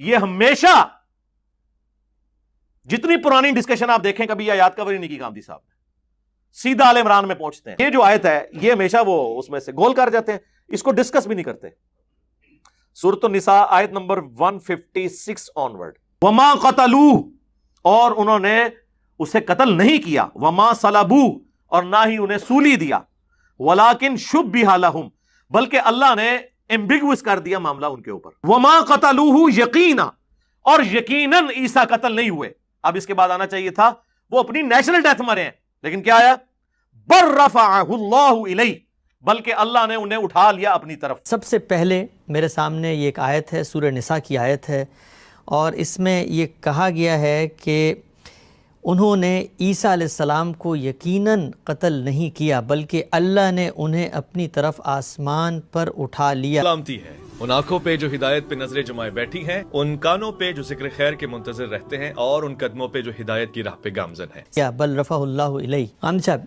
یہ ہمیشہ جتنی پرانی ڈسکشن آپ دیکھیں کبھی آیات کور ہی نہیں کی گاندھی صاحب نے، سیدھا آل عمران میں پہنچتے ہیں. یہ جو آیت ہے یہ ہمیشہ وہ اس میں سے گول کر جاتے ہیں، اس کو ڈسکس بھی نہیں کرتے. سورۃ النساء آیت نمبر 156 آنورڈ. وما قتلوہ، اور انہوں نے اسے قتل نہیں کیا. وما صلبوہ، اور نہ ہی انہیں سولی دیا. ولیکن شبہ لہم، بلکہ اللہ نے ایمبیگوس کر دیا معاملہ ان کے اوپر. وما قتلوہ یقینا، اور یقیناً عیسیٰ قتل نہیں ہوئے. اب اس کے بعد آنا چاہیے تھا وہ اپنی نیچرل ڈیتھ مرے ہیں، لیکن کیا آیا؟ بل رفعہ اللہ الیہ، بلکہ اللہ نے انہیں اٹھا لیا اپنی طرف. سب سے پہلے میرے سامنے یہ ایک آیت ہے، سورہ نساء کی آیت ہے، اور اس میں یہ کہا گیا ہے کہ انہوں نے عیسیٰ علیہ السلام کو یقیناً قتل نہیں کیا، بلکہ اللہ نے انہیں اپنی طرف آسمان پر اٹھا لیا. سلامتی ہے ان آنکھوں پہ جو ہدایت پہ نظریں جمائے بیٹھی ہیں، ان کانوں پہ جو ذکر خیر کے منتظر رہتے ہیں، اور ان قدموں پہ جو ہدایت کی راہ پہ گامزن ہیں. یا بل رفع اللہ الیہ. غامدی صاحب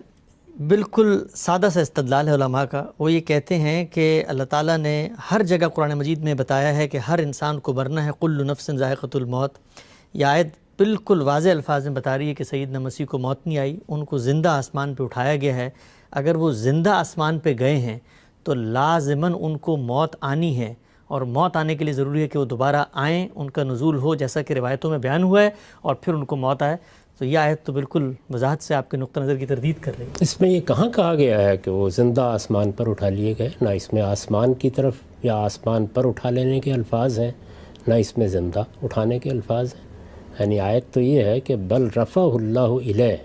بالکل سادہ سا استدلال ہے علماء کا. وہ یہ کہتے ہیں کہ اللہ تعالیٰ نے ہر جگہ قرآن مجید میں بتایا ہے کہ ہر انسان کو مرنا ہے، کل نفس ذائقۃ الموت. یہ آیت بالکل واضح الفاظ میں بتا رہی ہے کہ سیدنا مسیح کو موت نہیں آئی، ان کو زندہ آسمان پہ اٹھایا گیا ہے. اگر وہ زندہ آسمان پہ گئے ہیں تو لازماً ان کو موت آنی ہے، اور موت آنے کے لیے ضروری ہے کہ وہ دوبارہ آئیں، ان کا نزول ہو جیسا کہ روایتوں میں بیان ہوا ہے، اور پھر ان کو موت آئے. تو یہ آیت تو بالکل وضاحت سے آپ کے نقطہ نظر کی تردید کر رہی ہے. اس میں یہ کہاں کہا گیا ہے کہ وہ زندہ آسمان پر اٹھا لیے گئے؟ نہ اس میں آسمان کی طرف یا آسمان پر اٹھا لینے کے الفاظ ہیں، نہ اس میں زندہ اٹھانے کے الفاظ ہیں. یعنی آیت تو یہ ہے کہ بل رفع اللہ الیہ،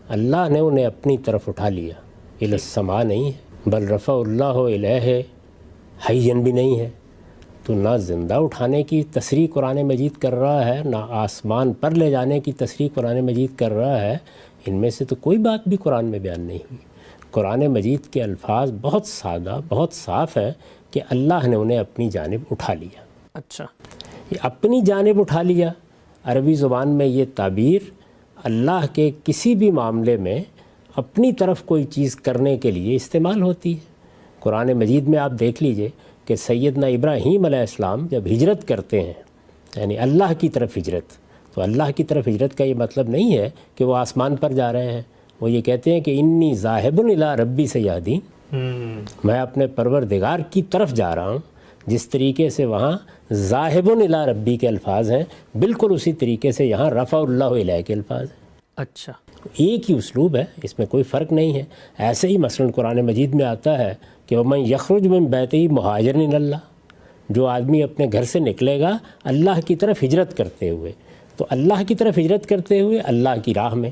اللہ نے انہیں اپنی طرف اٹھا لیا. الی السماء نہیں ہے، بل رفع اللہ الیہ حیّن بھی نہیں ہے. تو نہ زندہ اٹھانے کی تصریح قرآن مجید کر رہا ہے، نہ آسمان پر لے جانے کی تصریح قرآن مجید کر رہا ہے. ان میں سے تو کوئی بات بھی قرآن میں بیان نہیں ہوئی. قرآن مجید کے الفاظ بہت سادہ، بہت صاف ہے کہ اللہ نے انہیں اپنی جانب اٹھا لیا. اچھا، یہ اپنی جانب اٹھا لیا، عربی زبان میں یہ تعبیر اللہ کے کسی بھی معاملے میں اپنی طرف کوئی چیز کرنے کے لیے استعمال ہوتی ہے. قرآن مجید میں آپ دیکھ لیجئے کہ سیدنا ابراہیم علیہ السلام جب ہجرت کرتے ہیں، یعنی اللہ کی طرف ہجرت، تو اللہ کی طرف ہجرت کا یہ مطلب نہیں ہے کہ وہ آسمان پر جا رہے ہیں. وہ یہ کہتے ہیں کہ انی ذاہب الی ربی سیہدین، میں اپنے پروردگار کی طرف جا رہا ہوں. جس طریقے سے وہاں ذاہب الی ربی کے الفاظ ہیں، بالکل اسی طریقے سے یہاں رفع اللہ الیہ کے الفاظ ہیں. اچھا، ایک ہی اسلوب ہے، اس میں کوئی فرق نہیں ہے. ایسے ہی مثلا قرآن مجید میں آتا ہے کہ وَمَن يَخْرُجْ مِن بَيْتِهِ مُهَاجِرًا إِلَى اللَّهِ، جو آدمی اپنے گھر سے نکلے گا اللہ کی طرف ہجرت کرتے ہوئے، تو اللہ کی طرف ہجرت کرتے ہوئے اللہ کی راہ میں.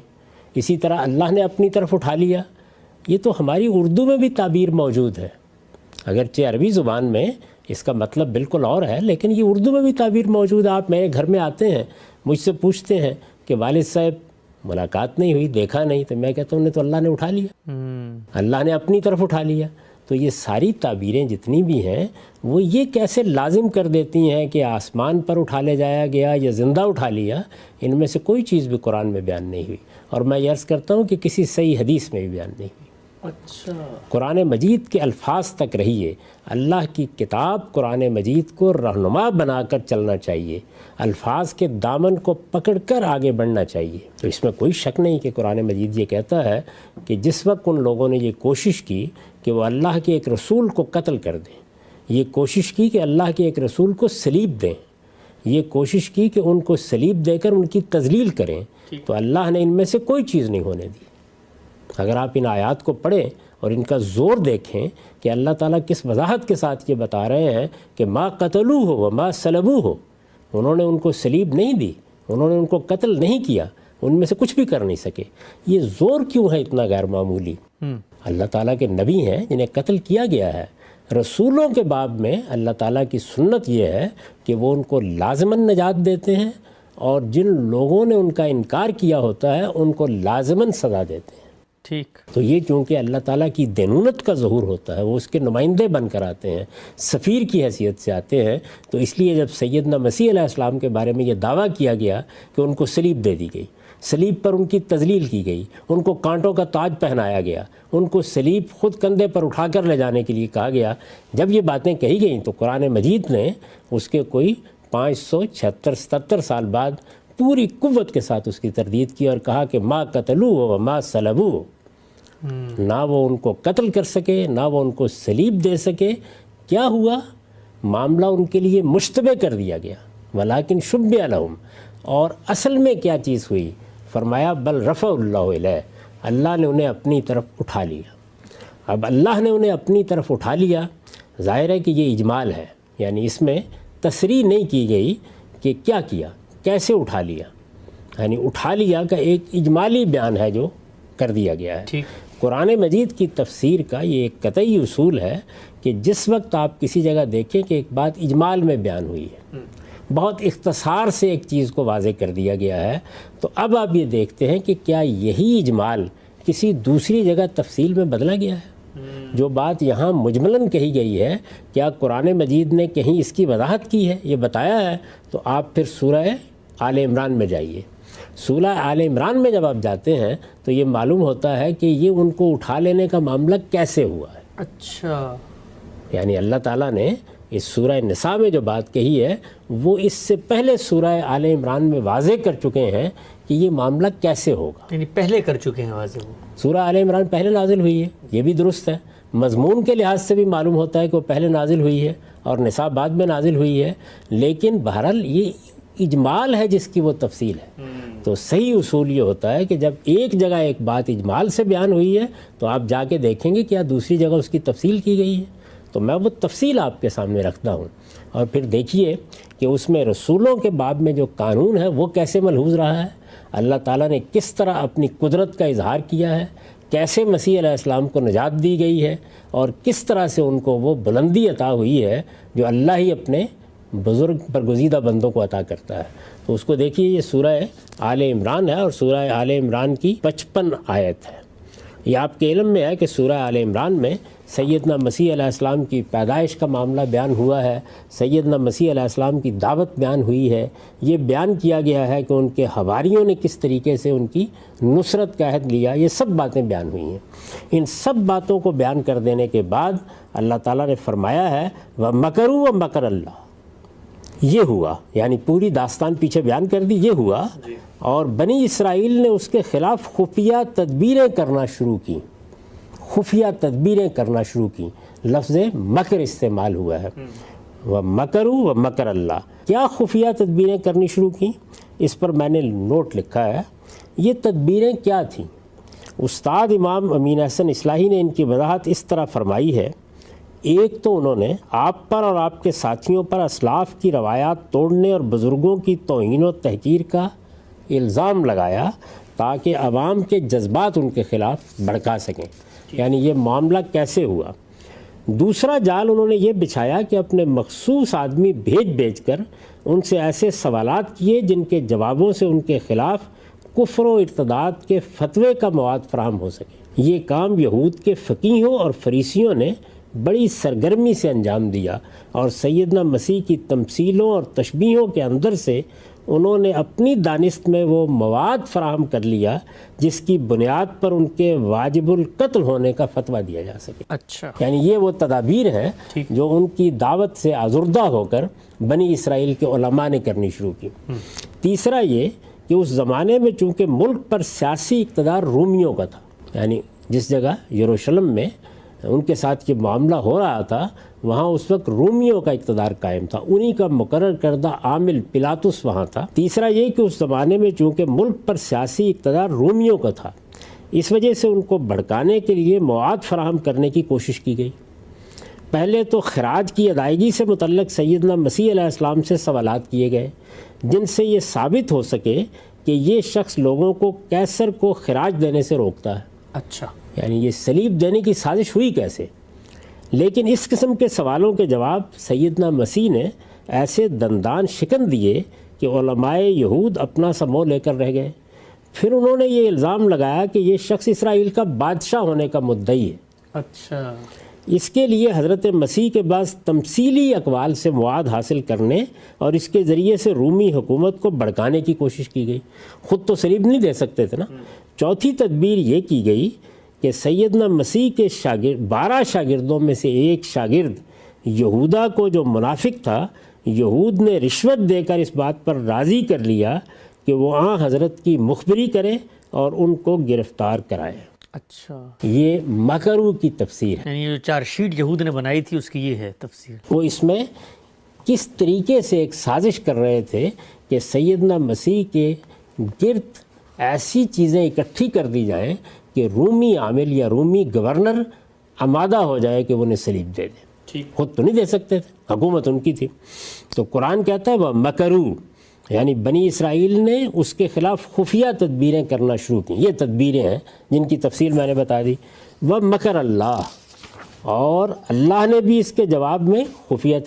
اسی طرح اللہ نے اپنی طرف اٹھا لیا. یہ تو ہماری اردو میں بھی تعبیر موجود ہے، اگرچہ عربی زبان میں اس کا مطلب بالکل اور ہے، لیکن یہ اردو میں بھی تعبیر موجود ہے. آپ میرے گھر میں آتے ہیں، مجھ سے پوچھتے ہیں کہ والد صاحب ملاقات نہیں ہوئی، دیکھا نہیں، تو میں کہتا ہوں نے تو اللہ نے اٹھا لیا، اللہ نے اپنی طرف اٹھا لیا. تو یہ ساری تعبیریں جتنی بھی ہیں وہ یہ کیسے لازم کر دیتی ہیں کہ آسمان پر اٹھا لے جایا گیا یا زندہ اٹھا لیا. ان میں سے کوئی چیز بھی قرآن میں بیان نہیں ہوئی، اور میں یہ عرض کرتا ہوں کہ کسی صحیح حدیث میں بھی بیان نہیں ہوئی. اچھا، قرآن مجید کے الفاظ تک رہیے. اللہ کی کتاب قرآن مجید کو رہنما بنا کر چلنا چاہیے، الفاظ کے دامن کو پکڑ کر آگے بڑھنا چاہیے. تو اس میں کوئی شک نہیں کہ قرآن مجید یہ کہتا ہے کہ جس وقت ان لوگوں نے یہ کوشش کی کہ وہ اللہ کے ایک رسول کو قتل کر دیں، یہ کوشش کی کہ اللہ کے ایک رسول کو صلیب دیں، یہ کوشش کی کہ ان کو صلیب دے کر ان کی تذلیل کریں، تو اللہ نے ان میں سے کوئی چیز نہیں ہونے دی. اگر آپ ان آیات کو پڑھیں اور ان کا زور دیکھیں کہ اللہ تعالیٰ کس وضاحت کے ساتھ یہ بتا رہے ہیں کہ ما قتلوہ وما صلبوہ، انہوں نے ان کو صلیب نہیں دی، انہوں نے ان کو قتل نہیں کیا، ان میں سے کچھ بھی کر نہیں سکے. یہ زور کیوں ہے اتنا غیر معمولی؟ اللہ تعالیٰ کے نبی ہیں جنہیں قتل کیا گیا ہے. رسولوں کے باب میں اللہ تعالیٰ کی سنت یہ ہے کہ وہ ان کو لازماً نجات دیتے ہیں، اور جن لوگوں نے ان کا انکار کیا ہوتا ہے ان کو لازماً سزا دیتے ہیں. ٹھیک. تو یہ چونکہ اللہ تعالیٰ کی دینونت کا ظہور ہوتا ہے، وہ اس کے نمائندے بن کر آتے ہیں، سفیر کی حیثیت سے آتے ہیں، تو اس لیے جب سیدنا مسیح علیہ السلام کے بارے میں یہ دعویٰ کیا گیا کہ ان کو صلیب دے دی گئی، صلیب پر ان کی تذلیل کی گئی، ان کو کانٹوں کا تاج پہنایا گیا، ان کو صلیب خود کندھے پر اٹھا کر لے جانے کے لیے کہا گیا، جب یہ باتیں کہی گئیں تو قرآن مجید نے اس کے کوئی 576-77 سال بعد پوری قوت کے ساتھ اس کی تردید کی اور کہا کہ ما قتلوہ و ما صلبوہ، نہ وہ ان کو قتل کر سکے نہ وہ ان کو صلیب دے سکے. کیا ہوا؟ معاملہ ان کے لیے مشتبہ کر دیا گیا. ولیکن شبہ لہم، اور اصل میں کیا چیز ہوئی؟ فرمایا بل رفع اللہ الیہ، اللہ نے انہیں اپنی طرف اٹھا لیا. اب اللہ نے انہیں اپنی طرف اٹھا لیا، ظاہر ہے کہ یہ اجمال ہے، یعنی اس میں تصریح نہیں کی گئی کہ کیا کیا، کیسے اٹھا لیا. یعنی اٹھا لیا کا ایک اجمالی بیان ہے جو کر دیا گیا ہے. قرآن مجید کی تفسیر کا یہ ایک قطعی اصول ہے کہ جس وقت آپ کسی جگہ دیکھیں کہ ایک بات اجمال میں بیان ہوئی ہے، بہت اختصار سے ایک چیز کو واضح کر دیا گیا ہے، تو اب آپ یہ دیکھتے ہیں کہ کیا یہی اجمال کسی دوسری جگہ تفصیل میں بدلا گیا ہے. جو بات یہاں مجملاً کہی گئی ہے، کیا قرآن مجید نے کہیں اس کی وضاحت کی ہے، یہ بتایا ہے؟ تو آپ پھر سورہ آل عمران میں جائیے. سورہ آل عمران میں جب آپ جاتے ہیں تو یہ معلوم ہوتا ہے کہ یہ ان کو اٹھا لینے کا معاملہ کیسے ہوا ہے. اچھا، یعنی اللہ تعالیٰ نے اس سورہ نساء میں جو بات کہی ہے وہ اس سے پہلے سورہ آل عمران میں واضح کر چکے ہیں کہ یہ معاملہ کیسے ہوگا. یعنی پہلے کر چکے ہیں واضح. وہ سورہ آل عمران پہلے نازل ہوئی ہے، یہ بھی درست ہے. مضمون کے لحاظ سے بھی معلوم ہوتا ہے کہ وہ پہلے نازل ہوئی ہے اور نساء بعد میں نازل ہوئی ہے، لیکن بہرحال یہ اجمال ہے جس کی وہ تفصیل ہے. تو صحیح اصول یہ ہوتا ہے کہ جب ایک جگہ ایک بات اجمال سے بیان ہوئی ہے تو آپ جا کے دیکھیں گے کیا دوسری جگہ اس کی تفصیل کی گئی ہے. تو میں وہ تفصیل آپ کے سامنے رکھتا ہوں، اور پھر دیکھیے کہ اس میں رسولوں کے باب میں جو قانون ہے وہ کیسے ملحوظ رہا ہے. اللہ تعالیٰ نے کس طرح اپنی قدرت کا اظہار کیا ہے، کیسے مسیح علیہ السلام کو نجات دی گئی ہے، اور کس طرح سے ان کو وہ بلندی عطا ہوئی ہے جو اللہ ہی اپنے بزرگ برگزیدہ بندوں کو عطا کرتا ہے. تو اس کو دیکھیے، یہ سورہ آل عمران ہے اور سورہ آل عمران کی 55 آیت ہے. یہ آپ کے علم میں ہے کہ سورہ آل عمران میں سیدنا مسیح علیہ السلام کی پیدائش کا معاملہ بیان ہوا ہے، سیدنا مسیح علیہ السلام کی دعوت بیان ہوئی ہے، یہ بیان کیا گیا ہے کہ ان کے حواریوں نے کس طریقے سے ان کی نصرت کا عہد لیا. یہ سب باتیں بیان ہوئی ہیں. ان سب باتوں کو بیان کر دینے کے بعد اللہ تعالیٰ نے فرمایا ہے وَمَكَرُوا وَمَكَرَ اللَّهُ، یہ ہوا، یعنی پوری داستان پیچھے بیان کر دی، یہ ہوا. اور بنی اسرائیل نے اس کے خلاف خفیہ تدبیریں کرنا شروع کی. خفیہ تدبیریں کرنا شروع کی، لفظ مکر استعمال ہوا ہے. وَمَكَرُوا وَمَكَرَ اللَّهُ، کیا خفیہ تدبیریں کرنی شروع کی؟ اس پر میں نے نوٹ لکھا ہے. یہ تدبیریں کیا تھیں؟ استاد امام امین احسن اصلاحی نے ان کی وضاحت اس طرح فرمائی ہے. ایک تو انہوں نے آپ پر اور آپ کے ساتھیوں پر اسلاف کی روایات توڑنے اور بزرگوں کی توہین و تحقیر کا الزام لگایا تاکہ عوام کے جذبات ان کے خلاف بھڑکا سکیں. یعنی یہ معاملہ کیسے ہوا؟ دوسرا جال انہوں نے یہ بچھایا کہ اپنے مخصوص آدمی بھیج کر ان سے ایسے سوالات کیے جن کے جوابوں سے ان کے خلاف کفر و ارتداد کے فتوے کا مواد فراہم ہو سکے. یہ کام یہود کے فقیہوں اور فریسیوں نے بڑی سرگرمی سے انجام دیا، اور سیدنا مسیح کی تمثیلوں اور تشبیہوں کے اندر سے انہوں نے اپنی دانست میں وہ مواد فراہم کر لیا جس کی بنیاد پر ان کے واجب القتل ہونے کا فتویٰ دیا جا سکے. اچھا، یعنی یہ وہ تدابیر ہیں جو ان کی دعوت سے آزردہ ہو کر بنی اسرائیل کے علماء نے کرنی شروع کی. تیسرا یہ کہ اس زمانے میں چونکہ ملک پر سیاسی اقتدار رومیوں کا تھا، یعنی جس جگہ یروشلم میں ان کے ساتھ یہ معاملہ ہو رہا تھا وہاں اس وقت رومیوں کا اقتدار قائم تھا، انہی کا مقرر کردہ عامل پلاطس وہاں تھا. تیسرا یہ کہ اس زمانے میں چونکہ ملک پر سیاسی اقتدار رومیوں کا تھا، اس وجہ سے ان کو بھڑکانے کے لیے مواد فراہم کرنے کی کوشش کی گئی. پہلے تو خراج کی ادائیگی سے متعلق سیدنا مسیح علیہ السلام سے سوالات کیے گئے جن سے یہ ثابت ہو سکے کہ یہ شخص لوگوں کو کیسر کو خراج دینے سے روکتا ہے. اچھا، یعنی یہ صلیب دینے کی سازش ہوئی کیسے؟ لیکن اس قسم کے سوالوں کے جواب سیدنا مسیح نے ایسے دندان شکن دیے کہ علماء یہود اپنا سا منہ لے کر رہ گئے. پھر انہوں نے یہ الزام لگایا کہ یہ شخص اسرائیل کا بادشاہ ہونے کا مدعی ہے. اچھا، اس کے لیے حضرت مسیح کے بعض تمثیلی اقوال سے مواد حاصل کرنے اور اس کے ذریعے سے رومی حکومت کو بھڑکانے کی کوشش کی گئی. خود تو صلیب نہیں دے سکتے تھے نا. چوتھی تدبیر یہ کی گئی کہ سیدنا مسیح کے 12 شاگردوں میں سے ایک شاگرد یہودا کو جو منافق تھا یہود نے رشوت دے کر اس بات پر راضی کر لیا کہ وہ آن حضرت کی مخبری کرے اور ان کو گرفتار کرائے۔ اچھا، یہ مکرو کی تفسیر ہے۔ یعنی جو چار شیٹ یہود نے بنائی تھی اس کی یہ ہے تفسیر۔ وہ اس میں کس طریقے سے ایک سازش کر رہے تھے کہ سیدنا مسیح کے گرد ایسی چیزیں اکٹھی کر دی جائیں کہ رومی عامل یا رومی گورنر آمادہ ہو جائے کہ وہ انہیں صلیب دے دیں۔ خود تو نہیں دے سکتے تھے، حکومت ان کی تھی۔ تو قرآن کہتا ہے وہ مکرو، یعنی بنی اسرائیل نے اس کے خلاف خفیہ تدبیریں کرنا شروع کی۔ یہ تدبیریں ہیں جن کی تفصیل میں نے بتا دی۔ وہ مکر اللہ، اور اللہ نے بھی اس کے جواب میں خفیہ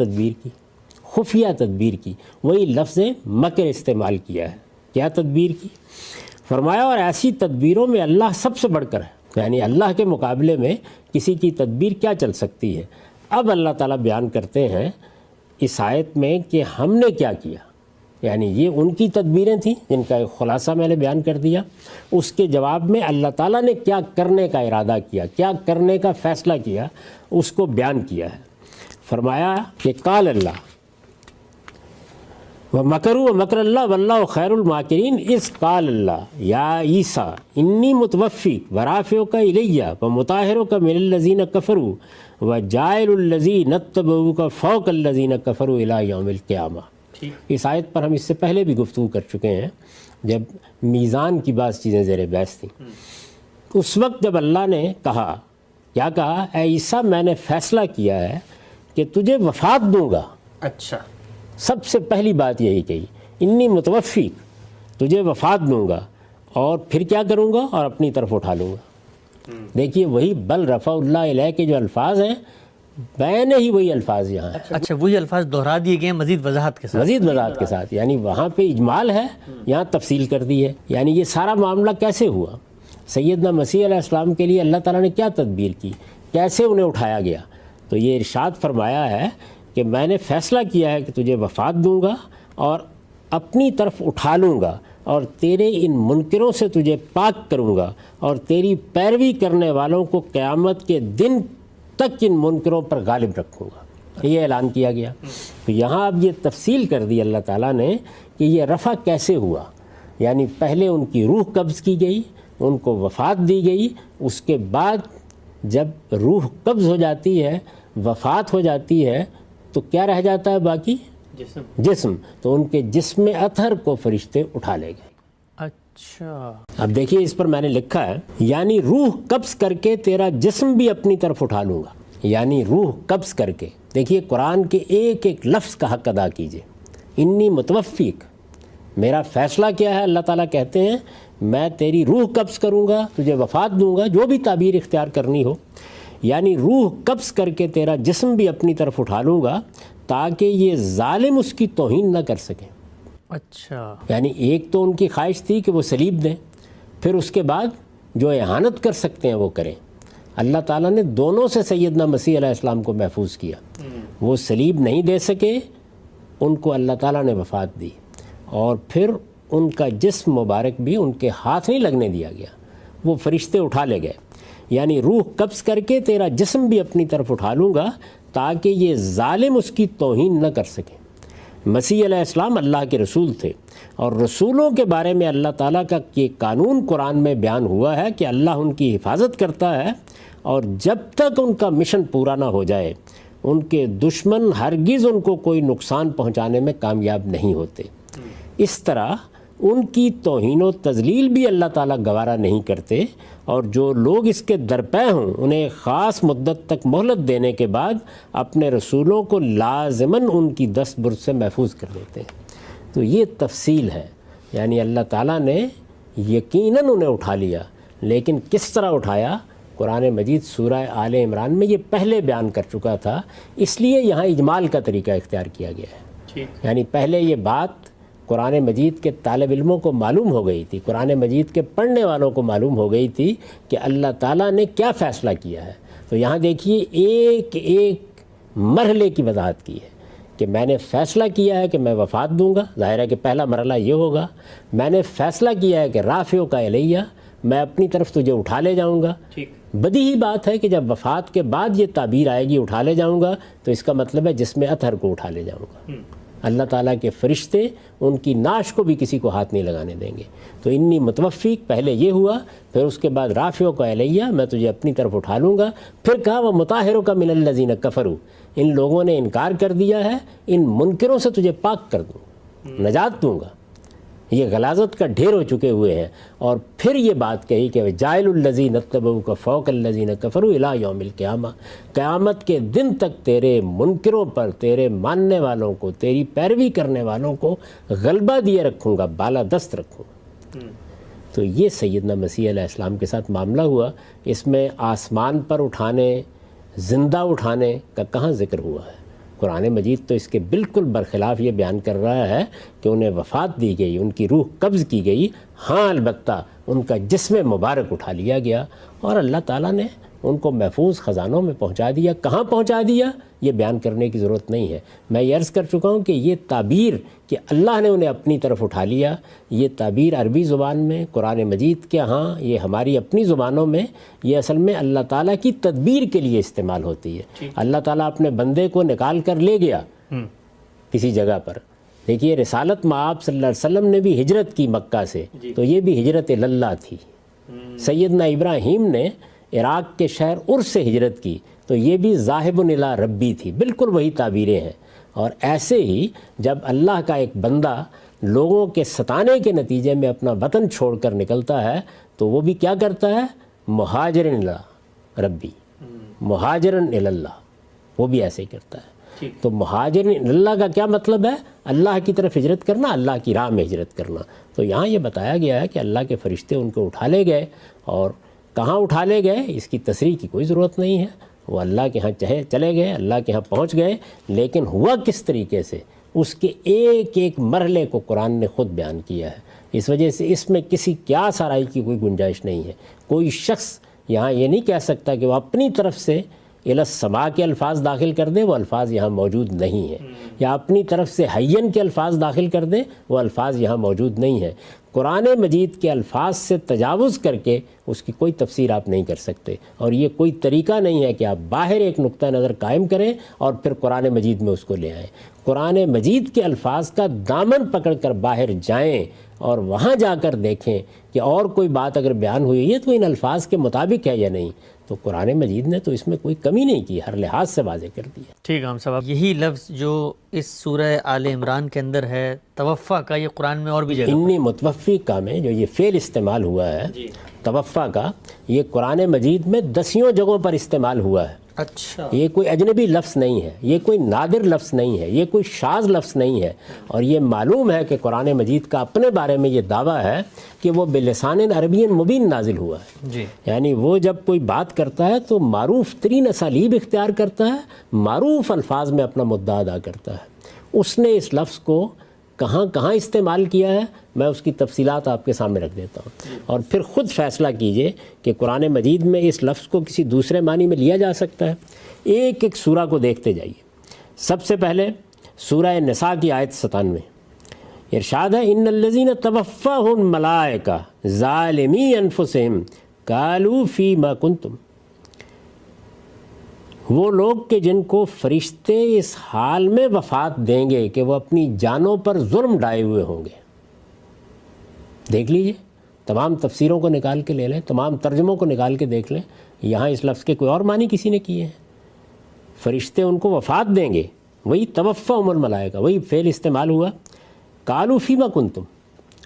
تدبیر کی، وہی لفظ مکر استعمال کیا ہے۔ کیا تدبیر کی؟ فرمایا اور ایسی تدبیروں میں اللہ سب سے بڑھ کر ہے، یعنی اللہ کے مقابلے میں کسی کی تدبیر کیا چل سکتی ہے۔ اب اللہ تعالیٰ بیان کرتے ہیں اس آیت میں کہ ہم نے کیا کیا، یعنی یہ ان کی تدبیریں تھیں جن کا ایک خلاصہ میں نے بیان کر دیا، اس کے جواب میں اللہ تعالیٰ نے کیا کرنے کا ارادہ کیا، کیا کرنے کا فیصلہ کیا، اس کو بیان کیا ہے۔ فرمایا کہ قال اللہ وَمَكَرُوا وَمَكَرَ اللَّهُ وَاللَّهُ خَيْرُ الْمَاكِرِينَ اذ قال اللہ یا عیسیٰ انی متوفیک ورافعک الی ومطہرک من الذین کفروا وجاعل الذین اتبعوک فوق الذین کفروا الی یوم القیامہ۔ اس آیت پر ہم اس سے پہلے بھی گفتگو کر چکے ہیں جب میزان کی بعض چیزیں زیر بحث تھیں۔ اس وقت جب اللہ نے کہا، کیا کہا؟ اے عیسیٰ میں نے فیصلہ کیا ہے کہ تجھے وفات دوں گا۔ اچھا، سب سے پہلی بات یہی کہی، انی متوفیک، تجھے وفات دوں گا اور پھر کیا کروں گا، اور اپنی طرف اٹھا لوں گا۔ دیکھیے وہی بل رفع اللہ علیہ کے جو الفاظ ہیں، بین ہی وہی الفاظ یہاں ہیں، اچھا وہی الفاظ دہرا دیے گئے ہیں مزید وضاحت کے ساتھ، یعنی وہاں پہ اجمال ہے، یہاں تفصیل کر دی ہے۔ یعنی یہ سارا معاملہ کیسے ہوا، سیدنا مسیح علیہ السلام کے لیے اللہ تعالیٰ نے کیا تدبیر کی، کیسے انہیں اٹھایا گیا۔ تو یہ ارشاد فرمایا ہے کہ میں نے فیصلہ کیا ہے کہ تجھے وفات دوں گا اور اپنی طرف اٹھا لوں گا اور تیرے ان منکروں سے تجھے پاک کروں گا اور تیری پیروی کرنے والوں کو قیامت کے دن تک ان منکروں پر غالب رکھوں گا۔ یہ اعلان کیا گیا۔ تو یہاں اب یہ تفصیل کر دی اللہ تعالیٰ نے کہ یہ رفع کیسے ہوا، یعنی پہلے ان کی روح قبض کی گئی، ان کو وفات دی گئی، اس کے بعد جب روح قبض ہو جاتی ہے، وفات ہو جاتی ہے، تو کیا رہ جاتا ہے باقی؟ جسم۔ تو ان کے جسم اطہر کو فرشتے اٹھا لے گئے۔ اچھا، اب دیکھیے اس پر میں نے لکھا ہے یعنی روح قبض کر کے تیرا جسم بھی اپنی طرف اٹھا لوں گا، یعنی روح قبض کر کے۔ دیکھیے قرآن کے ایک ایک لفظ کا حق ادا کیجئے۔ انی متوفیک، میرا فیصلہ کیا ہے، اللہ تعالیٰ کہتے ہیں میں تیری روح قبض کروں گا، تجھے وفات دوں گا، جو بھی تعبیر اختیار کرنی ہو، یعنی روح قبض کر کے تیرا جسم بھی اپنی طرف اٹھا لوں گا تاکہ یہ ظالم اس کی توہین نہ کر سکیں۔ اچھا، یعنی ایک تو ان کی خواہش تھی کہ وہ صلیب دیں، پھر اس کے بعد جو اہانت کر سکتے ہیں وہ کریں۔ اللہ تعالیٰ نے دونوں سے سیدنا مسیح علیہ السلام کو محفوظ کیا۔ وہ صلیب نہیں دے سکے، ان کو اللہ تعالیٰ نے وفات دی، اور پھر ان کا جسم مبارک بھی ان کے ہاتھ نہیں لگنے دیا گیا، وہ فرشتے اٹھا لے گئے۔ یعنی روح قبض کر کے تیرا جسم بھی اپنی طرف اٹھا لوں گا تاکہ یہ ظالم اس کی توہین نہ کر سکیں۔ مسیح علیہ السلام اللہ کے رسول تھے، اور رسولوں کے بارے میں اللہ تعالیٰ کا یہ قانون قرآن میں بیان ہوا ہے کہ اللہ ان کی حفاظت کرتا ہے، اور جب تک ان کا مشن پورا نہ ہو جائے ان کے دشمن ہرگز ان کو کوئی نقصان پہنچانے میں کامیاب نہیں ہوتے۔ اس طرح ان کی توہین و تذلیل بھی اللہ تعالیٰ گوارا نہیں کرتے، اور جو لوگ اس کے درپے ہوں انہیں خاص مدت تک مہلت دینے کے بعد اپنے رسولوں کو لازماً ان کی دست برد سے محفوظ کر دیتے ہیں۔ تو یہ تفصیل ہے، یعنی اللہ تعالیٰ نے یقیناً انہیں اٹھا لیا، لیکن کس طرح اٹھایا قرآن مجید سورہ آل عمران میں یہ پہلے بیان کر چکا تھا، اس لیے یہاں اجمال کا طریقہ اختیار کیا گیا ہے۔ یعنی پہلے یہ بات قرآن مجید کے طالب علموں کو معلوم ہو گئی تھی، قرآن مجید کے پڑھنے والوں کو معلوم ہو گئی تھی کہ اللہ تعالیٰ نے کیا فیصلہ کیا ہے۔ تو یہاں دیکھیے ایک ایک مرحلے کی وضاحت کی ہے کہ میں نے فیصلہ کیا ہے کہ میں وفات دوں گا، ظاہر ہے کہ پہلا مرحلہ یہ ہوگا، میں نے فیصلہ کیا ہے کہ رافعو کا الیہ، میں اپنی طرف تجھے اٹھا لے جاؤں گا۔ بدیہی بات ہے کہ جب وفات کے بعد یہ تعبیر آئے گی اٹھا لے جاؤں گا، تو اس کا مطلب ہے جسم اطہر کو اٹھا لے جاؤں گا۔ اللہ تعالیٰ کے فرشتے ان کی نعش کو بھی کسی کو ہاتھ نہیں لگانے دیں گے. تو انی متوفیق پہلے یہ ہوا، پھر اس کے بعد رافعوں کا الیہ، میں تجھے اپنی طرف اٹھا لوں گا. پھر کہا وہ مطہروں کا من الذین کفروا، ان لوگوں نے انکار کر دیا ہے، ان منکروں سے تجھے پاک کر دوں، نجات دوں گا. یہ غلاظت کا ڈھیر ہو چکے ہوئے ہیں. اور پھر یہ بات کہی کہ جاعل الذین اتبعوک فوق الذین کفروا الی یوم القیامہ، قیامت کے دن تک تیرے منکروں پر، تیرے ماننے والوں کو، تیری پیروی کرنے والوں کو غلبہ دیے رکھوں گا، بالا دست رکھوں گا. تو یہ سیدنا مسیح علیہ السلام کے ساتھ معاملہ ہوا. اس میں آسمان پر اٹھانے، زندہ اٹھانے کا کہاں ذکر ہوا ہے؟ قرآن مجید تو اس کے بالکل برخلاف یہ بیان کر رہا ہے کہ انہیں وفات دی گئی، ان کی روح قبض کی گئی. ہاں البتہ ان کا جسم مبارک اٹھا لیا گیا اور اللہ تعالیٰ نے ان کو محفوظ خزانوں میں پہنچا دیا. کہاں پہنچا دیا یہ بیان کرنے کی ضرورت نہیں ہے. میں یہ عرض کر چکا ہوں کہ یہ تعبیر کہ اللہ نے انہیں اپنی طرف اٹھا لیا، یہ تعبیر عربی زبان میں، قرآن مجید کے ہاں یہ ہماری اپنی زبانوں میں، یہ اصل میں اللہ تعالیٰ کی تدبیر کے لیے استعمال ہوتی ہے. اللہ تعالیٰ اپنے بندے کو نکال کر لے گیا کسی جگہ پر. دیکھیے رسالت مآب صلی اللہ علیہ وسلم نے بھی ہجرت کی مکہ سے، تو یہ بھی ہجرت اللہ تھی. سیدنا ابراہیم نے عراق کے شہر عرس سے ہجرت کی، تو یہ بھی ذاہب الی ربی تھی. بالکل وہی تعبیریں ہیں. اور ایسے ہی جب اللہ کا ایک بندہ لوگوں کے ستانے کے نتیجے میں اپنا وطن چھوڑ کر نکلتا ہے تو وہ بھی کیا کرتا ہے؟ مہاجرن الی ربی، مہاجرن الی اللہ، وہ بھی ایسے ہی کرتا ہے. تو مہاجرن الی اللہ کا کیا مطلب ہے؟ اللہ کی طرف ہجرت کرنا، اللہ کی راہ میں ہجرت کرنا. تو یہاں یہ بتایا گیا ہے کہ اللہ کے فرشتے ان کو اٹھا لے گئے. اور کہاں اٹھا لے گئے اس کی تصریح کی کوئی ضرورت نہیں ہے. وہ اللہ کے ہاں چلے گئے، اللہ کے ہاں پہنچ گئے. لیکن ہوا کس طریقے سے، اس کے ایک ایک مرحلے کو قرآن نے خود بیان کیا ہے. اس وجہ سے اس میں کسی قیاس آرائی کی کوئی گنجائش نہیں ہے. کوئی شخص یہاں یہ نہیں کہہ سکتا کہ وہ اپنی طرف سے الی السماء کے الفاظ داخل کر دے، وہ الفاظ یہاں موجود نہیں ہیں، یا اپنی طرف سے حین کے الفاظ داخل کر دے، وہ الفاظ یہاں موجود نہیں ہیں. قرآن مجید کے الفاظ سے تجاوز کر کے اس کی کوئی تفسیر آپ نہیں کر سکتے. اور یہ کوئی طریقہ نہیں ہے کہ آپ باہر ایک نقطہ نظر قائم کریں اور پھر قرآن مجید میں اس کو لے آئیں. قرآن مجید کے الفاظ کا دامن پکڑ کر باہر جائیں اور وہاں جا کر دیکھیں کہ اور کوئی بات اگر بیان ہوئی ہے تو ان الفاظ کے مطابق ہے یا نہیں. تو قرآن مجید نے تو اس میں کوئی کمی نہیں کی، ہر لحاظ سے واضح کر دیا. ٹھیک ہے ہم صاحب، یہی لفظ جو اس سورہ آل عمران کے اندر ہے توفع کا، یہ قرآن میں اور بھی جگہ انی متوفیق میں جو یہ فعل استعمال ہوا ہے توفع کا، یہ قرآن مجید میں 10 جگہوں پر استعمال ہوا ہے. اچھا، یہ کوئی اجنبی لفظ نہیں ہے، یہ کوئی نادر لفظ نہیں ہے، یہ کوئی شاذ لفظ نہیں ہے. اور یہ معلوم ہے کہ قرآن مجید کا اپنے بارے میں یہ دعویٰ ہے کہ وہ بلسان عربی مبین نازل ہوا ہے. جی، یعنی وہ جب کوئی بات کرتا ہے تو معروف ترین اسالیب اختیار کرتا ہے، معروف الفاظ میں اپنا مدعا ادا کرتا ہے. اس نے اس لفظ کو کہاں کہاں استعمال کیا ہے، میں اس کی تفصیلات آپ کے سامنے رکھ دیتا ہوں، اور پھر خود فیصلہ کیجئے کہ قرآن مجید میں اس لفظ کو کسی دوسرے معنی میں لیا جا سکتا ہے. ایک ایک سورہ کو دیکھتے جائیے. سب سے پہلے سورہ نساء کی آیت 97 ارشاد ہے ان الذین توفاہم الملائکہ ظالمی انفسہم قالوا فیما کنتم. وہ لوگ کہ جن کو فرشتے اس حال میں وفات دیں گے کہ وہ اپنی جانوں پر ظلم ڈھائے ہوئے ہوں گے. دیکھ لیجئے، تمام تفسیروں کو نکال کے لے لیں، تمام ترجموں کو نکال کے دیکھ لیں، یہاں اس لفظ کے کوئی اور معنی کسی نے کیے ہیں. فرشتے ان کو وفات دیں گے، وہی توفاہم الملائکہ، وہی فعل استعمال ہوا. قالوا فیما کنتم،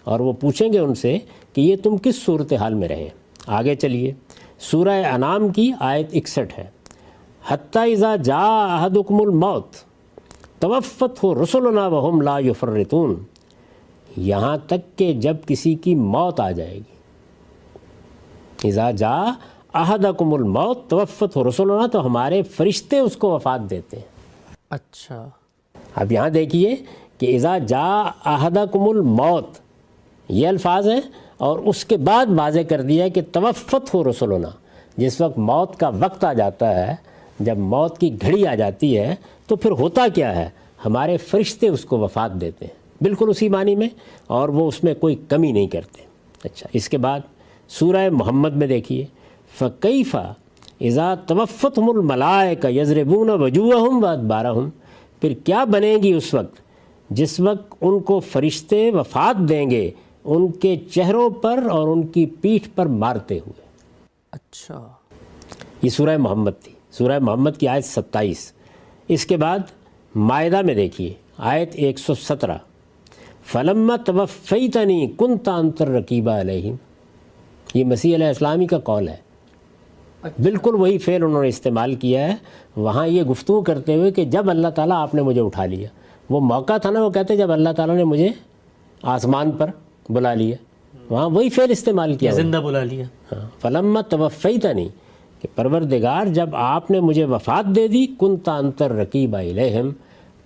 اور وہ پوچھیں گے ان سے کہ یہ تم کس صورتحال میں رہے. آگے چلیے، سورہ انعام کی آیت 61 ہے حتی اذا جاء احدکم الموت توفتہ رسلنا وہم لا یفرطون. یہاں تک کہ جب کسی کی موت آ جائے گی، اذا جاء احدکم الموت توفتہ رسلنا، تو ہمارے فرشتے اس کو وفات دیتے ہیں. اچھا، اب یہاں دیکھیے کہ اذا جاء احدکم الموت یہ الفاظ ہیں، اور اس کے بعد واضح کر دیا کہ توفتہ رسلنا. جس وقت موت کا وقت آ جاتا ہے، جب موت کی گھڑی آ جاتی ہے، تو پھر ہوتا کیا ہے، ہمارے فرشتے اس کو وفات دیتے ہیں، بالکل اسی معنی میں، اور وہ اس میں کوئی کمی نہیں کرتے. اچھا، اس کے بعد سورہ محمد میں دیکھیے فَكَيْفَ اِذَا تَوَفَّتْهُمُ الْمَلَائِكَةُ يَضْرِبُونَ وُجُوهَهُمْ وَأَدْبَارَهُمْ. پھر کیا بنے گی اس وقت جس وقت ان کو فرشتے وفات دیں گے ان کے چہروں پر اور ان کی پیٹھ پر مارتے ہوئے۔ اچھا، یہ سورہ محمد تھی، سورہ محمد کی آیت 27۔ اس کے بعد مائدہ میں دیکھیے آیت 117، فَلَمَّا تَوَفَّيْتَنِي كُنْتَ أَنْتَ الرَّقِيبَ عَلَيْهِمْ، یہ مسیح علیہ السلام کا قول ہے۔ بالکل وہی فعل انہوں نے استعمال کیا ہے وہاں یہ گفتگو کرتے ہوئے کہ جب اللہ تعالیٰ آپ نے مجھے اٹھا لیا، وہ موقع تھا نا، وہ کہتے جب اللہ تعالیٰ نے مجھے آسمان پر بلا لیا، وہاں وہی فعل استعمال کیا، زندہ بلا لیا۔ ہاں، فَلَمَّا تَوَفَّيْتَنِي، کہ پروردگار جب آپ نے مجھے وفات دے دی، كُنْتَ أَنْتَ الرَّقِيبَ عَلَيْهِمْ،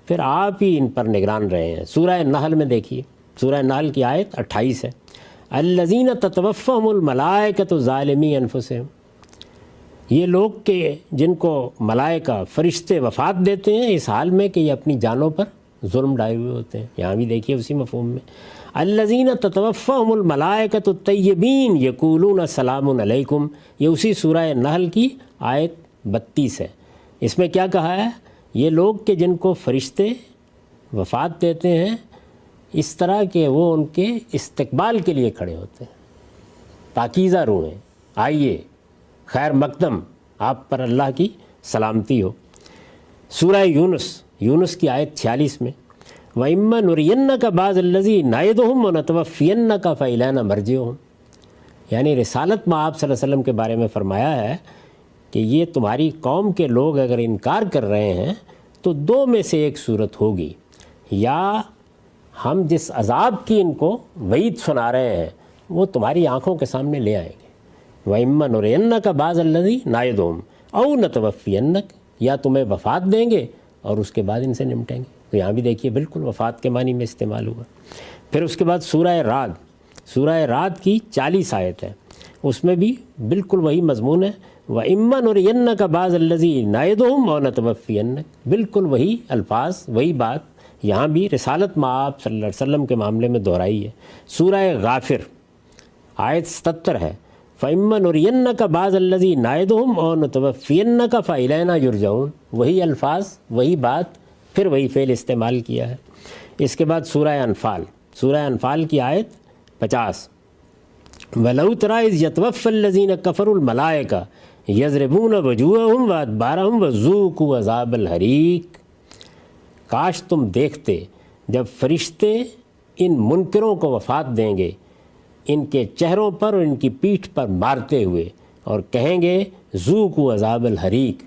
پھر آپ ہی ان پر نگران رہے ہیں۔ سورہ نحل میں دیکھیے، سورہ نحل کی آیت 28 ہے، الَّذِينَ تَتَوَفَّاهُمُ الْمَلَائِكَةُ ظَالِمِي أَنفُسِهِمْ، یہ لوگ کہ جن کو ملائکہ فرشتے وفات دیتے ہیں اس حال میں کہ یہ اپنی جانوں پر ظلم ڈائے ہوئے ہوتے ہیں۔ یہاں بھی دیکھیے اسی مفہوم میں، الَّذِينَ تَتَوَفَّاهُمُ الْمَلَائِكَةُ الطَّيِّبِينَ يَقُولُونَ سَلَامٌ عَلَيْكُمْ، یہ اسی سورہ نحل کی آیت 32 ہے۔ اس میں کیا کہا ہے؟ یہ لوگ کہ جن کو فرشتے وفات دیتے ہیں اس طرح کہ وہ ان کے استقبال کے لیے کھڑے ہوتے ہیں، پاکیزہ روحیں، آئیے، خیر مقدم، آپ پر اللہ کی سلامتی ہو۔ سورہ یونس کی آیت 46 میں، وَإِمَّا نُرِيَنَّكَ بَعْضَ الَّذِي نَعِدُهُمْ وَنَتَوَفِّيَنَّكَ فَإِلَيْنَا مَرْجِعُهُمْ، یعنی رسالت میں آپ صلی اللہ علیہ وسلم کے بارے میں فرمایا ہے کہ یہ تمہاری قوم کے لوگ اگر انکار کر رہے ہیں تو دو میں سے ایک صورت ہوگی، یا ہم جس عذاب کی ان کو وعید سنا رہے ہیں وہ تمہاری آنکھوں کے سامنے لے آئیں گے، وَإِمَّا نُرِيَنَّكَ بَعْضَ الَّذِي نَعِدُهُمْ أَوْ نَتَوَفِّيَنَّكَ، یا تمہیں وفات دیں گے اور اس کے بعد ان سے نمٹیں گے۔ تو یہاں بھی دیکھیے بالکل وفات کے معنی میں استعمال ہوا۔ پھر اس کے بعد سورہ رعد کی 40 آیت ہے، اس میں بھی بالکل وہی مضمون ہے، وَإِمَّا نُرِيَنَّكَ بَعْضَ الَّذِي نَعِدُهُمْ أَوْ نَتَوَفِّيَنَّكَ، بالکل وہی الفاظ وہی بات یہاں بھی رسالت مآب صلی اللہ علیہ وسلم کے معاملے میں دہرائی ہے۔ سورہ غافر آیت 77 ہے، فَإِمَّا نُرِيَنَّكَ بَعْضَ الَّذِي نَعِدُهُمْ أَوْ نَتَوَفِّيَنَّكَ فَإِلَيْنَا يُرْجَعُونَ، وہی الفاظ وہی بات پھر وہی فعل استعمال کیا ہے۔ اس کے بعد سورہ انفال کی آیت 50، وَلَوْ تَرَىٰ إِذْ يَتَوَفَّى الَّذِينَ كَفَرُوا الْمَلَائِكَةَ يَضْرِبُونَ وُجُوهَهُمْ وَأَدْبَارَهُمْ وَذُوقُوا عَذَابَ الْحَرِيقِ، کاش تم دیکھتے جب فرشتے ان منکروں کو وفات دیں گے ان کے چہروں پر اور ان کی پیٹھ پر مارتے ہوئے، اور کہیں گے ذوقوا عذاب الحریق،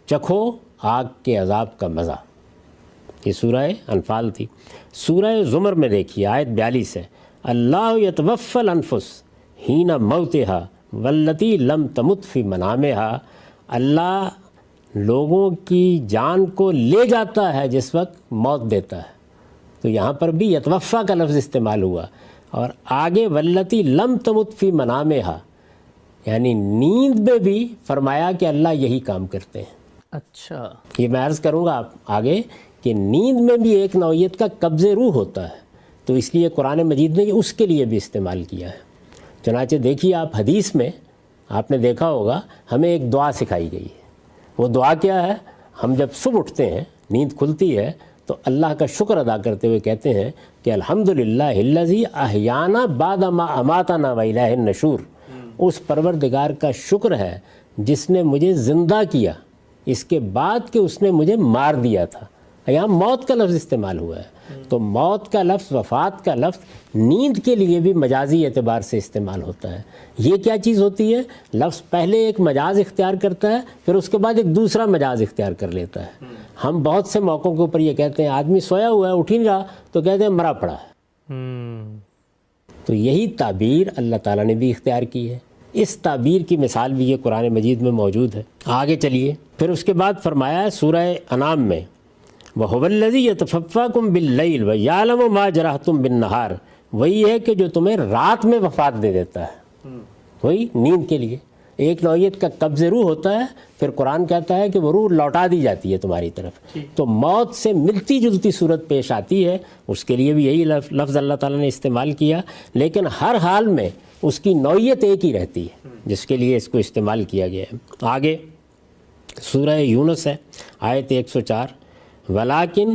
چکھو آگ کے عذاب کا مزہ۔ یہ سورہ انفال تھی۔ سورہ زمر میں دیکھیے آیت 42 ہے، اللہ یتوفی الانفس حین موتها والتی لم تمت فی منامها، اللہ لوگوں کی جان کو لے جاتا ہے جس وقت موت دیتا ہے۔ تو یہاں پر بھی یتوفا کا لفظ استعمال ہوا، اور آگے والتی لم تمت فی منامها، یعنی نیند میں بھی فرمایا کہ اللہ یہی کام کرتے ہیں۔ اچھا، یہ میں عرض کروں گا آگے کہ نیند میں بھی ایک نوعیت کا قبض روح ہوتا ہے، تو اس لیے قرآن مجید نے یہ اس کے لیے بھی استعمال کیا ہے۔ چنانچہ دیکھیے آپ حدیث میں آپ نے دیکھا ہوگا ہمیں ایک دعا سکھائی گئی ہے۔ وہ دعا کیا ہے؟ ہم جب صبح اٹھتے ہیں، نیند کھلتی ہے، تو اللہ کا شکر ادا کرتے ہوئے کہتے ہیں کہ الحمدللہ الذی احیانا بعد ما اماتنا والیہ النشور، اس پروردگار کا شکر ہے جس نے مجھے زندہ کیا اس کے بعد کہ اس نے مجھے مار دیا تھا۔ یہاں موت کا لفظ استعمال ہوا ہے، تو موت کا لفظ، وفات کا لفظ نیند کے لیے بھی مجازی اعتبار سے استعمال ہوتا ہے۔ یہ کیا چیز ہوتی ہے؟ لفظ پہلے ایک مجاز اختیار کرتا ہے، پھر اس کے بعد ایک دوسرا مجاز اختیار کر لیتا ہے۔ ہم بہت سے موقعوں کے اوپر یہ کہتے ہیں آدمی سویا ہوا ہے، اٹھ ہی نہیں رہا، تو کہتے ہیں مرا پڑا ہے۔ تو یہی تعبیر اللہ تعالیٰ نے بھی اختیار کی ہے۔ اس تعبیر کی مثال بھی یہ قرآن مجید میں موجود ہے۔ آگے چلیے، پھر اس کے بعد فرمایا ہے سورہ انعام میں، وَهُوَ الَّذِي يَتَفَفَّاكُمْ بِاللَّيْلِ وَيَعْلَمُ مَا جَرَحْتُمْ بِالنَّهَارِ، وہی ہے کہ جو تمہیں رات میں وفات دے دیتا ہے، وہی نیند کے لیے ایک نوعیت کا قبض روح ہوتا ہے۔ پھر قرآن کہتا ہے کہ وہ روح لوٹا دی جاتی ہے تمہاری طرف، تو موت سے ملتی جلتی صورت پیش آتی ہے، اس کے لیے بھی یہی لفظ اللہ تعالیٰ نے استعمال کیا، لیکن ہر حال میں اس کی نوعیت ایک ہی رہتی ہے جس کے لیے اس کو استعمال کیا گیا ہے۔ آگے سورہ یونس ہے آیت 104، وَلَٰكِنْ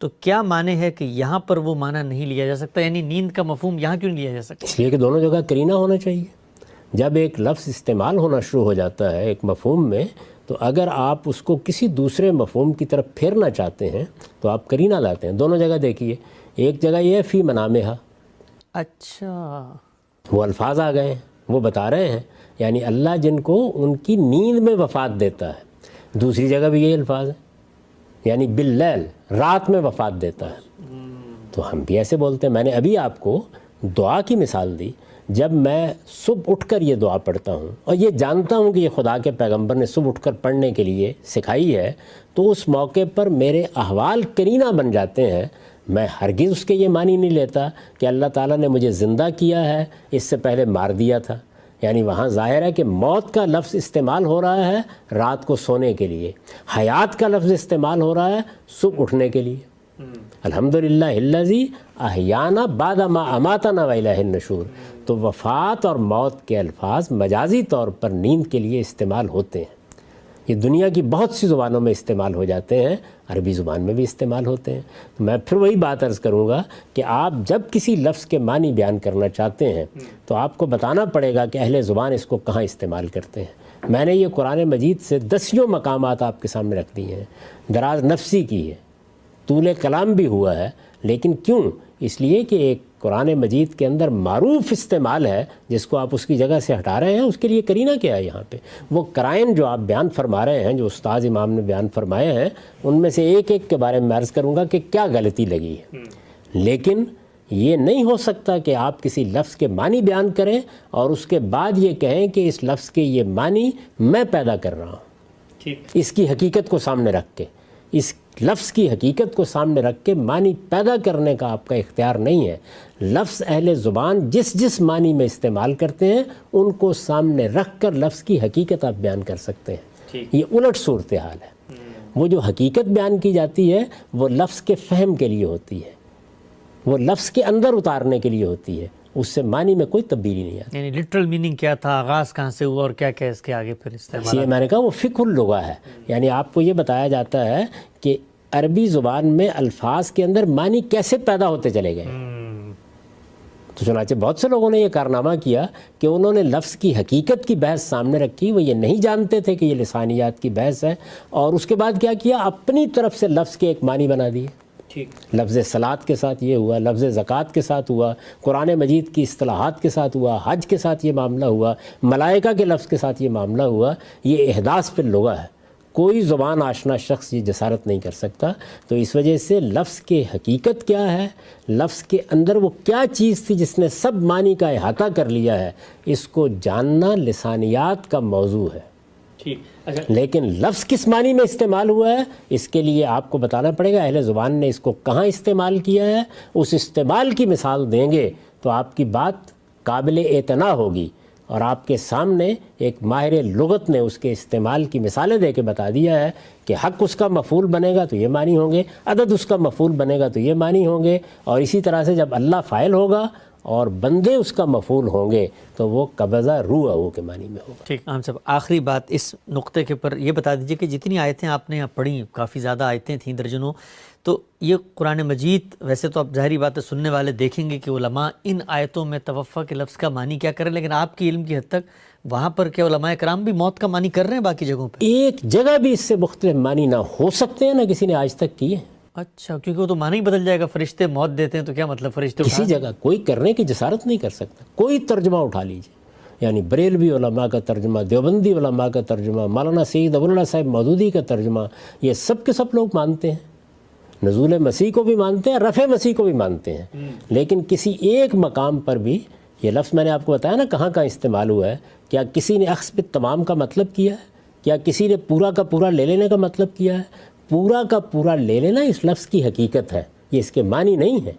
تو کیا معنی ہے کہ یہاں پر وہ معنی نہیں لیا جا سکتا؟ یعنی نیند کا مفہوم یہاں کیوں نہیں لیا جا سکتا؟ اس لیے کہ دونوں جگہ کرینہ ہونا چاہیے. جب ایک لفظ استعمال ہونا شروع ہو جاتا ہے ایک مفہوم میں، تو اگر آپ اس کو کسی دوسرے مفہوم کی طرف پھیرنا چاہتے ہیں تو آپ کرینہ لاتے ہیں. دونوں جگہ دیکھیے، ایک جگہ یہ ہے فی منامہا، اچھا، وہ الفاظ آ گئے ہیں، وہ بتا رہے ہیں یعنی اللہ جن کو ان کی نیند میں وفات دیتا ہے. دوسری جگہ بھی یہی الفاظ ہیں یعنی باللیل، رات میں وفات دیتا ہے. تو ہم بھی ایسے بولتے ہیں. میں نے ابھی آپ کو دعا کی مثال دی. جب میں صبح اٹھ کر یہ دعا پڑھتا ہوں اور یہ جانتا ہوں کہ یہ خدا کے پیغمبر نے صبح اٹھ کر پڑھنے کے لیے سکھائی ہے، تو اس موقع پر میرے احوال کرینہ بن جاتے ہیں. میں ہرگز اس کے یہ معنی نہیں لیتا کہ اللہ تعالیٰ نے مجھے زندہ کیا ہے، اس سے پہلے مار دیا تھا. یعنی وہاں ظاہر ہے کہ موت کا لفظ استعمال ہو رہا ہے رات کو سونے کے لیے، حیات کا لفظ استعمال ہو رہا ہے صبح اٹھنے کے لیے. الحمدللہ الذی احیانا بعد ما اماتنا والیہ النشور. تو وفات اور موت کے الفاظ مجازی طور پر نیند کے لیے استعمال ہوتے ہیں. یہ دنیا کی بہت سی زبانوں میں استعمال ہو جاتے ہیں، عربی زبان میں بھی استعمال ہوتے ہیں. میں پھر وہی بات عرض کروں گا کہ آپ جب کسی لفظ کے معنی بیان کرنا چاہتے ہیں تو آپ کو بتانا پڑے گا کہ اہل زبان اس کو کہاں استعمال کرتے ہیں. میں نے یہ قرآن مجید سے دسیوں مقامات آپ کے سامنے رکھ دی ہیں. دراز نفسی کی ہے، طول کلام بھی ہوا ہے، لیکن کیوں؟ اس لیے کہ ایک قرآن مجید کے اندر معروف استعمال ہے جس کو آپ اس کی جگہ سے ہٹا رہے ہیں. اس کے لیے کرینہ کیا ہے یہاں پہ؟ وہ قرائن جو آپ بیان فرما رہے ہیں، جو استاد امام نے بیان فرمائے ہیں، ان میں سے ایک ایک کے بارے میں عرض کروں گا کہ کیا غلطی لگی ہے. لیکن یہ نہیں ہو سکتا کہ آپ کسی لفظ کے معنی بیان کریں اور اس کے بعد یہ کہیں کہ اس لفظ کے یہ معنی میں پیدا کر رہا ہوں. اس کی حقیقت کو سامنے رکھ کے، اس لفظ کی حقیقت کو سامنے رکھ کے معنی پیدا کرنے کا آپ کا اختیار نہیں ہے. لفظ اہل زبان جس جس معنی میں استعمال کرتے ہیں ان کو سامنے رکھ کر لفظ کی حقیقت آپ بیان کر سکتے ہیں. یہ الٹ صورتحال ہے. وہ جو حقیقت بیان کی جاتی ہے وہ لفظ کے فہم کے لیے ہوتی ہے، وہ لفظ کے اندر اتارنے کے لیے ہوتی ہے، اس سے معنی میں کوئی تبدیلی نہیں آتی. یعنی لٹرل میننگ کیا تھا، آغاز کہاں سے ہوا اور کیا کیا اس کے آگے پھر استعمال. اس لیے میں نے کہا وہ فقہ اللغہ ہے. یعنی آپ کو یہ بتایا جاتا ہے کہ عربی زبان میں الفاظ کے اندر معنی کیسے پیدا ہوتے چلے گئے. تو چنانچہ بہت سے لوگوں نے یہ کارنامہ کیا کہ انہوں نے لفظ کی حقیقت کی بحث سامنے رکھی. وہ یہ نہیں جانتے تھے کہ یہ لسانیات کی بحث ہے، اور اس کے بعد کیا کیا، اپنی طرف سے لفظ کے ایک معنی بنا دیے. لفظ صلاۃ کے ساتھ یہ ہوا، لفظ زکوٰۃ کے ساتھ ہوا، قرآن مجید کی اصطلاحات کے ساتھ ہوا، حج کے ساتھ یہ معاملہ ہوا، ملائکہ کے لفظ کے ساتھ یہ معاملہ ہوا. یہ احداث فی اللغہ ہے. کوئی زبان آشنا شخص یہ جسارت نہیں کر سکتا. تو اس وجہ سے لفظ کے حقیقت کیا ہے، لفظ کے اندر وہ کیا چیز تھی جس نے سب معنی کا احاطہ کر لیا ہے، اس کو جاننا لسانیات کا موضوع ہے. لیکن لفظ کس معنی میں استعمال ہوا ہے اس کے لیے آپ کو بتانا پڑے گا اہل زبان نے اس کو کہاں استعمال کیا ہے. اس استعمال کی مثال دیں گے تو آپ کی بات قابل اعتنا ہوگی. اور آپ کے سامنے ایک ماہر لغت نے اس کے استعمال کی مثالیں دے کے بتا دیا ہے کہ حق اس کا مفعول بنے گا تو یہ معنی ہوں گے، عدد اس کا مفعول بنے گا تو یہ معنی ہوں گے، اور اسی طرح سے جب اللہ فاعل ہوگا اور بندے اس کا مفعول ہوں گے تو وہ قبضہ روح کے معنی میں ہوگا. ٹھیک. عام صاحب آخری بات اس نقطے کے پر یہ بتا دیجئے کہ جتنی آیتیں آپ نے یہاں پڑھی، کافی زیادہ آیتیں تھیں درجنوں، تو یہ قرآن مجید ویسے تو اب ظاہری بات ہے سننے والے دیکھیں گے کہ علماء ان آیتوں میں توفیٰ کے لفظ کا معنی کیا کریں، لیکن آپ کی علم کی حد تک وہاں پر کیا علماء کرام بھی موت کا معنی کر رہے ہیں باقی جگہوں پہ؟ ایک جگہ بھی اس سے مختلف معنی نہ ہو سکتے ہیں، نہ کسی نے آج تک کیے. اچھا، کیونکہ وہ تو معنی ہی بدل جائے گا. فرشتے موت دیتے ہیں تو کیا مطلب فرشتے کسی جگہ کوئی کرنے کی جسارت نہیں کر سکتا. کوئی ترجمہ اٹھا لیجیے، یعنی بریلوی علماء کا ترجمہ، دیوبندی علماء کا ترجمہ، مولانا سید ابو اللہ صاحب مودودی کا ترجمہ، یہ سب کے سب لوگ مانتے ہیں. نزول مسیح کو بھی مانتے ہیں، رفع مسیح کو بھی مانتے ہیں. لیکن کسی ایک مقام پر بھی یہ لفظ میں نے آپ کو بتایا نا کہاں کہاں استعمال ہوا ہے. کیا کسی نے اخذ بالتمام کا مطلب کیا ہے؟ کیا کسی نے پورا کا پورا لے لینے کا مطلب کیا ہے؟ پورا کا پورا لے لینا اس لفظ کی حقیقت ہے، یہ اس کے معنی نہیں ہے.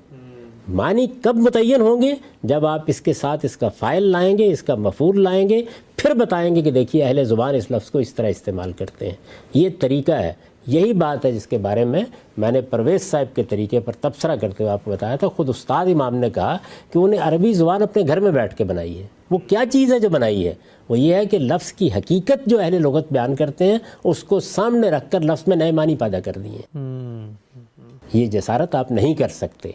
معنی کب متعین ہوں گے؟ جب آپ اس کے ساتھ اس کا فاعل لائیں گے، اس کا مفعول لائیں گے، پھر بتائیں گے کہ دیکھیے اہل زبان اس لفظ کو اس طرح استعمال کرتے ہیں. یہ طریقہ ہے. یہی بات ہے جس کے بارے میں نے پرویز صاحب کے طریقے پر تبصرہ کرتے ہوئے آپ کو بتایا تھا. خود استاد امام نے کہا کہ انہیں عربی زبان اپنے گھر میں بیٹھ کے بنائی ہے. وہ کیا چیز ہے جو بنائی ہے؟ وہ یہ ہے کہ لفظ کی حقیقت جو اہل لغت بیان کرتے ہیں اس کو سامنے رکھ کر لفظ میں نئے معنی پیدا کر دیے. یہ جسارت آپ نہیں کر سکتے.